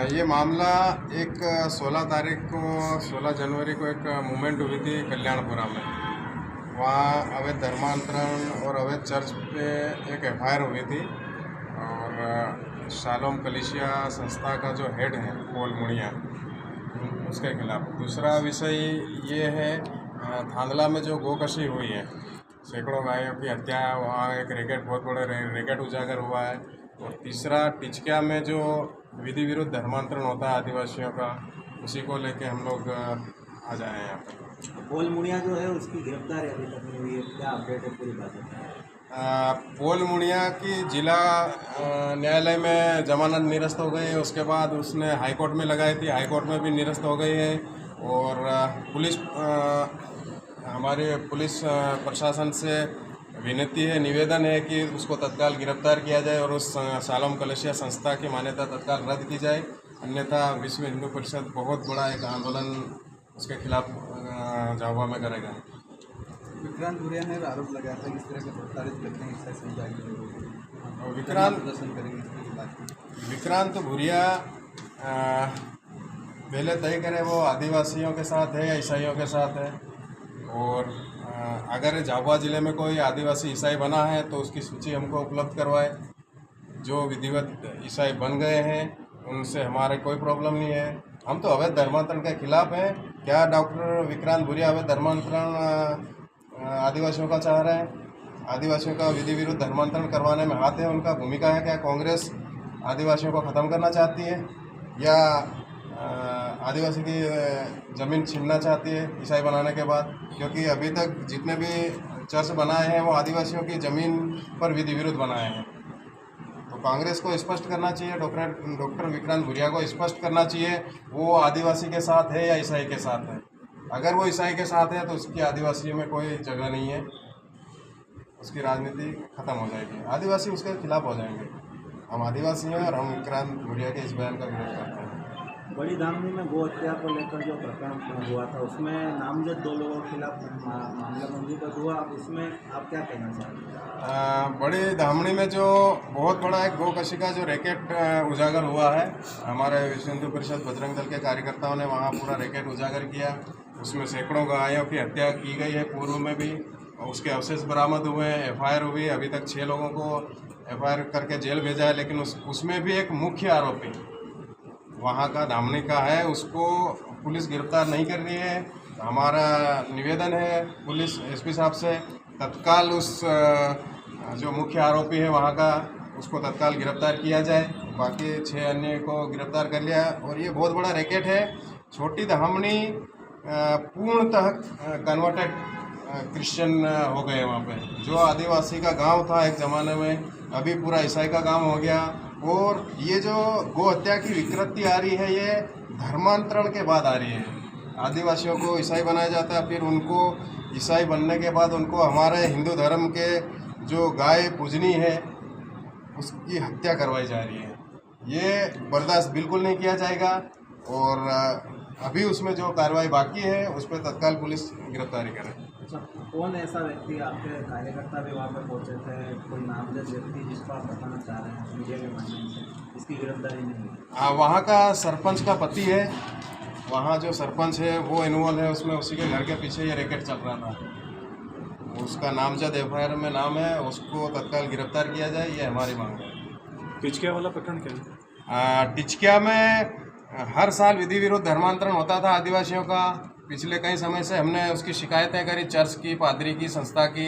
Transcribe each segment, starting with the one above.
ये मामला एक 16 जनवरी को एक मूवमेंट हुई थी कल्याणपुरा में। वहाँ अवैध धर्मांतरण और अवैध चर्च पे एक एफआईआर हुई थी और शालोम कलीसिया संस्था का जो हेड है पॉल मुड़िया, उसके खिलाफ। दूसरा विषय ये है धांधला में जो गोकशी हुई है, सैकड़ों गायों की हत्या, वहाँ एक रैकेट, बहुत बड़ा रैकेट उजागर हुआ है। और तीसरा टिचकिया में जो विधि विरुद्ध धर्मांतरण होता है आदिवासियों का, उसी को लेके हम लोग आ जाए हैं यहाँ पर। पॉल मुड़िया जो है उसकी गिरफ्तारी अभी तक नहीं हुई है, क्या अपडेट है पूरी बात? पॉल मुड़िया की जिला न्यायालय में जमानत निरस्त हो गई है। उसके बाद उसने हाईकोर्ट में लगाई थी, हाईकोर्ट में भी निरस्त हो गई है। और पुलिस हमारे पुलिस प्रशासन से विनती है, निवेदन है कि उसको तत्काल गिरफ्तार किया जाए और उस शालोम कलीसिया संस्था की मान्यता तत्काल रद्द की जाए। अन्यथा विश्व हिंदू परिषद बहुत बड़ा एक आंदोलन उसके खिलाफ झाबुआ में करेगा। विक्रांत भूरिया ने आरोप लगाया था कि इस तरह के प्रताड़ित करते हैं ईसाई समुदाय के लोगों को, और प्रदर्शन करेंगे इसके खिलाफ। विक्रांत भूरिया पहले तय करें वो आदिवासियों के साथ है या ईसाइयों के साथ है। और अगर झाबुआ ज़िले में कोई आदिवासी ईसाई बना है तो उसकी सूची हमको उपलब्ध करवाए। जो विधिवत ईसाई बन गए हैं उनसे हमारे कोई प्रॉब्लम नहीं है। हम तो अवैध धर्मांतरण के खिलाफ हैं। क्या डॉक्टर विक्रांत भूरिया अवैध धर्मांतरण आदिवासियों का चाह रहे हैं? आदिवासियों का विधि विरुद्ध धर्मांतरण करवाने में हाथ है, उनका भूमिका है। क्या कांग्रेस आदिवासियों को ख़त्म करना चाहती है या आदिवासी की ज़मीन छीनना चाहती है ईसाई बनाने के बाद? क्योंकि अभी तक जितने भी चर्च बनाए हैं वो आदिवासियों की ज़मीन पर विधि विरुद्ध बनाए हैं। तो कांग्रेस को स्पष्ट करना चाहिए, डॉक्टर विक्रांत भूरिया को स्पष्ट करना चाहिए वो आदिवासी के साथ है या ईसाई के साथ है। अगर वो ईसाई के साथ है तो उसकी आदिवासियों में कोई जगह नहीं है, उसकी राजनीति खत्म हो जाएगी, आदिवासी उसके खिलाफ हो जाएंगे। हम आदिवासी हैं और हम विक्रांत भूरिया के इस बयान का विरोध करते हैं। बड़ी धामनी में गो हत्या को लेकर जो प्रकरण हुआ था उसमें नामजद 2 लोगों के खिलाफ मामला पंजीबद्ध हुआ, अब उसमें आप क्या कहना चाहेंगे? बड़ी धामनी में जो बहुत बड़ा एक गोकशी का जो रैकेट उजागर हुआ है, हमारे विश्व हिंदू परिषद बजरंग दल के कार्यकर्ताओं ने वहाँ पूरा रैकेट उजागर किया। उसमें सैकड़ों गायों की हत्या की गई है, पूर्व में भी उसके अवशेष बरामद हुए हैं। एफआईआर हुई, अभी तक 6 लोगों को एफआईआर करके जेल भेजा है। लेकिन उसमें भी एक मुख्य आरोपी वहाँ का धामनी का है, उसको पुलिस गिरफ्तार नहीं कर रही है। हमारा निवेदन है पुलिस एसपी साहब से, तत्काल उस जो मुख्य आरोपी है वहाँ का, उसको तत्काल गिरफ्तार किया जाए। बाकी 6 अन्य को गिरफ्तार कर लिया। और ये बहुत बड़ा रैकेट है। छोटी धामनी पूर्णतः कन्वर्टेड क्रिश्चियन हो गए वहाँ पे। जो आदिवासी का गांव था एक ज़माने में, अभी पूरा ईसाई का गांव हो गया। और ये जो गो हत्या की विकृति आ रही है, ये धर्मांतरण के बाद आ रही है। आदिवासियों को ईसाई बनाया जाता है, फिर उनको ईसाई बनने के बाद उनको हमारे हिंदू धर्म के जो गाय पूजनी है उसकी हत्या करवाई जा रही है। ये बर्दाश्त बिल्कुल नहीं किया जाएगा। और अभी उसमें जो कार्रवाई बाकी है उस पर तत्काल पुलिस गिरफ्तारी करे। अच्छा, कौन ऐसा व्यक्ति, आपके कार्यकर्ता भी वहाँ पर पहुँचे थे, कोई नामजद व्यक्ति जिसको आप बताना चाह रहे हैं मीडिया के माध्यम से, इसकी गिरफ्तारी नहीं हुई? वहाँ का सरपंच का पति है, वहाँ जो सरपंच है वो इन्वॉल्व है उसमें। उसी के घर के पीछे ये रैकेट चल रहा था। उसका नामजद एफआईआर में नाम है, उसको तत्काल गिरफ्तार किया जाए, ये हमारी मांग है। टिचकिया वाला प्रकरण क्या है? टिचकिया में हर साल विधि विरुद्ध धर्मांतरण होता था आदिवासियों का। पिछले कई समय से हमने उसकी शिकायतें करी, चर्च की, पादरी की, संस्था की,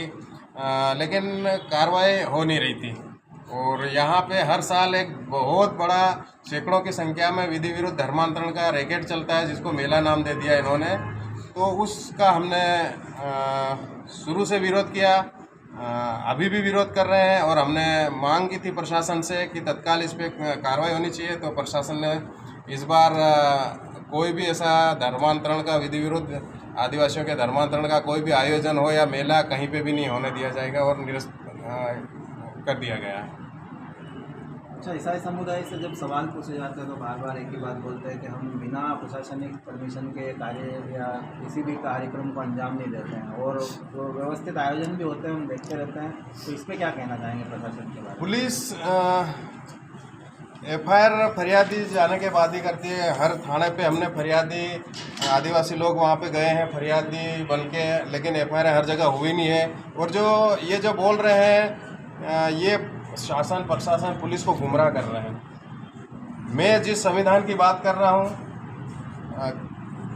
लेकिन कार्रवाई हो नहीं रही थी। और यहाँ पे हर साल एक बहुत बड़ा सैकड़ों की संख्या में विधि विरुद्ध धर्मांतरण का रैकेट चलता है, जिसको मेला नाम दे दिया इन्होंने। तो उसका हमने शुरू से विरोध किया, अभी भी विरोध कर रहे हैं। और हमने मांग की थी प्रशासन से कि तत्काल इस पर कार्रवाई होनी चाहिए। तो प्रशासन ने इस बार कोई भी ऐसा धर्मांतरण का, विधि विरुद्ध आदिवासियों के धर्मांतरण का कोई भी आयोजन हो या मेला कहीं पे भी नहीं होने दिया जाएगा और निरस्त कर दिया गया है। अच्छा, ईसाई समुदाय से जब सवाल पूछे जाते हैं तो बार बार एक ही बात बोलते हैं कि हम बिना प्रशासनिक परमिशन के कार्य या किसी भी कार्यक्रम को अंजाम नहीं देते हैं, और जो व्यवस्थित आयोजन भी होते हैं हम देखते रहते हैं। तो इस पर क्या कहना चाहेंगे प्रशासन के बारे में? पुलिस एफआईआर फरियादी जाने के बाद ही करती है। हर थाने पे हमने फरियादी आदिवासी लोग वहाँ पे गए हैं फरियादी बन के, लेकिन एफआईआर हर जगह हुई नहीं है। और जो बोल रहे हैं ये शासन प्रशासन पुलिस को गुमराह कर रहे हैं। मैं जिस संविधान की बात कर रहा हूँ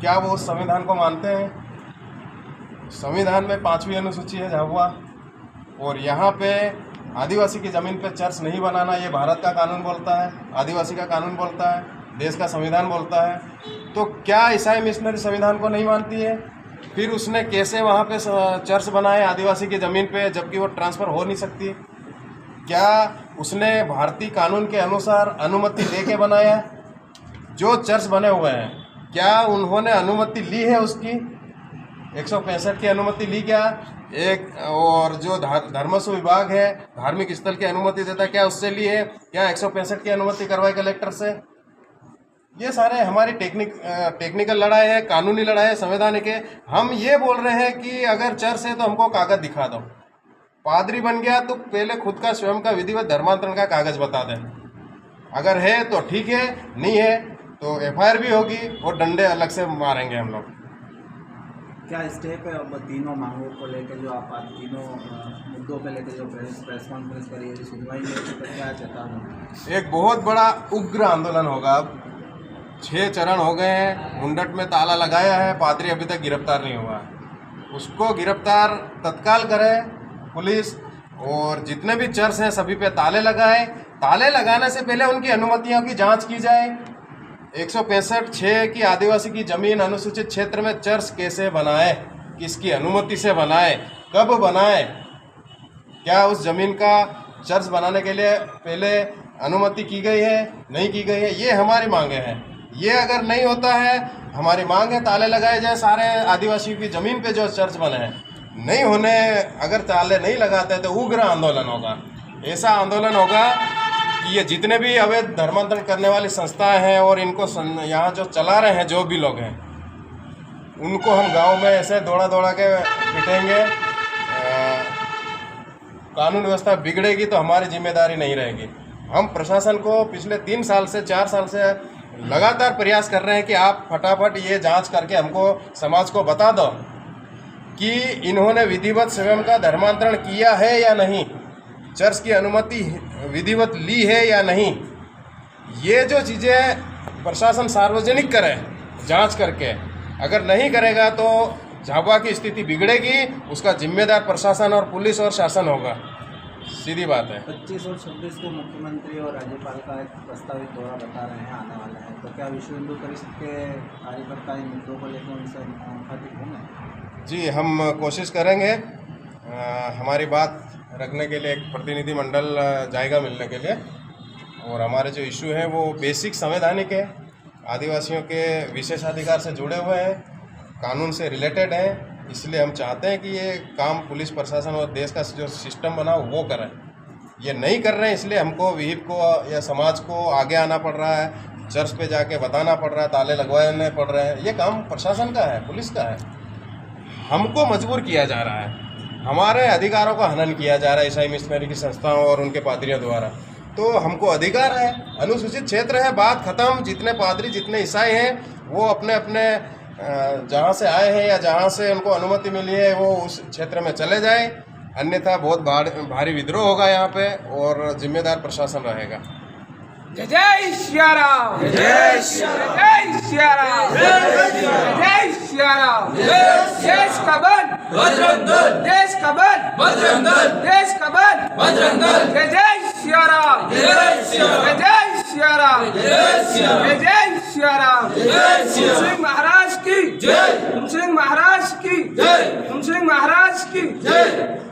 क्या वो उस संविधान को मानते हैं? संविधान में 5वीं अनुसूची है झाबुआ, और यहाँ पे आदिवासी की ज़मीन पे चर्च नहीं बनाना ये भारत का कानून बोलता है, आदिवासी का कानून बोलता है, देश का संविधान बोलता है। तो क्या ईसाई मिशनरी संविधान को नहीं मानती है? फिर उसने कैसे वहाँ पे चर्च बनाए आदिवासी की ज़मीन पे, जबकि वो ट्रांसफ़र हो नहीं सकती? क्या उसने भारतीय कानून के अनुसार अनुमति दे के बनाया? जो चर्च बने हुए हैं क्या उन्होंने अनुमति ली है उसकी? 165 की अनुमति ली क्या? और जो धर्मस्व विभाग है धार्मिक स्थल की अनुमति देता है क्या उससे ली है? क्या 165 की अनुमति करवाई कलेक्टर से? ये सारे हमारी टेक्निकल लड़ाई है, कानूनी लड़ाई है, संवैधानिक है। हम ये बोल रहे हैं कि अगर चर्च है तो हमको कागज दिखा दो। पादरी बन गया तो पहले खुद का स्वयं का विधिवत धर्मांतरण का कागज बता दें। अगर है तो ठीक है, नहीं है तो एफआईआर भी होगी और डंडे अलग से मारेंगे हम लोग। क्या स्टेप है अब तीनों मांगों को लेकर, जो आप तीनों मुद्दों पे लेकर जो प्रेस कॉन्फ्रेंस करी है, सुनवाई में तो क्या चेतावनी? एक बहुत बड़ा उग्र आंदोलन होगा। अब 6 चरण हो गए हैं, मुंडट में ताला लगाया है, पादरी अभी तक गिरफ्तार नहीं हुआ है। उसको गिरफ्तार तत्काल करे पुलिस, और जितने भी चर्च हैं सभी पे ताले लगाए। ताले लगाने से पहले उनकी अनुमतियों की जांच की जाए। 165(6) की आदिवासी की जमीन अनुसूचित क्षेत्र में चर्च कैसे बनाए, किसकी अनुमति से बनाए, कब बनाए? क्या उस जमीन का चर्च बनाने के लिए पहले अनुमति की गई है, नहीं की गई है? ये हमारी मांगे हैं। ये अगर नहीं होता है, हमारी मांग है ताले लगाए जाए सारे आदिवासियों की ज़मीन पे जो चर्च बने हैं। नहीं होने, अगर ताले नहीं लगाते तो उग्र आंदोलन होगा। ऐसा आंदोलन होगा कि ये जितने भी अवैध धर्मांतरण करने वाली संस्थाएं हैं और इनको यहाँ जो चला रहे हैं जो भी लोग हैं, उनको हम गांव में ऐसे दौड़ा के पिटेंगे। कानून व्यवस्था बिगड़ेगी तो हमारी जिम्मेदारी नहीं रहेगी। हम प्रशासन को पिछले 3 साल से 4 साल से लगातार प्रयास कर रहे हैं कि आप फटाफट ये जांच करके हमको समाज को बता दो कि इन्होंने विधिवत स्वयं का धर्मांतरण किया है या नहीं, चर्च की अनुमति विधिवत ली है या नहीं। ये जो चीज़ें प्रशासन सार्वजनिक करे जांच करके, अगर नहीं करेगा तो झाबुआ की स्थिति बिगड़ेगी। उसका जिम्मेदार प्रशासन और पुलिस और शासन होगा, सीधी बात है। 25 और 26 को मुख्यमंत्री और राज्यपाल का एक प्रस्तावित दौरा बता रहे हैं आने वाला है, तो क्या विश्व हिंदू परिषद के कार्यकर्ता इन मुद्दों को लेकर उनसे मुखातिब होंगे? जी, हम कोशिश करेंगे। हमारी बात रखने के लिए एक प्रतिनिधिमंडल जाएगा मिलने के लिए, और हमारे जो इशू हैं वो बेसिक संवैधानिक है, आदिवासियों के विशेषाधिकार से जुड़े हुए हैं, कानून से रिलेटेड हैं। इसलिए हम चाहते हैं कि ये काम पुलिस प्रशासन और देश का जो सिस्टम बना वो करें। ये नहीं कर रहे हैं, इसलिए हमको विहिप को या समाज को आगे आना पड़ रहा है, चर्च पे जाके बताना पड़ रहा है, ताले लगवाने पड़ रहे हैं। ये काम प्रशासन का है, पुलिस का है। हमको मजबूर किया जा रहा है, हमारे अधिकारों का हनन किया जा रहा है ईसाई मिशनरी की संस्थाओं और उनके पादरियों द्वारा। तो हमको अधिकार है, अनुसूचित क्षेत्र है, बात खत्म। जितने पादरी जितने ईसाई हैं वो अपने अपने जहाँ से आए हैं या जहाँ से उनको अनुमति मिली है वो उस क्षेत्र में चले जाए, अन्यथा बहुत भारी विद्रोह होगा यहाँ पे और जिम्मेदार प्रशासन रहेगा। जय जय श्री राम, जय जय श्री राम, जय श्री राम, जय श्री राम। देश का बल बजरंग दल, देश का बल बजरंग दल, देश का बल बजरंग दल। जय जय श्री राम, जय श्री राम, जय जय श्री राम, जय श्री राम, जय जय श्री राम, जय श्री राम। सिंह महाराज की जय, सिंह महाराज की जय, सिंह महाराज की जय।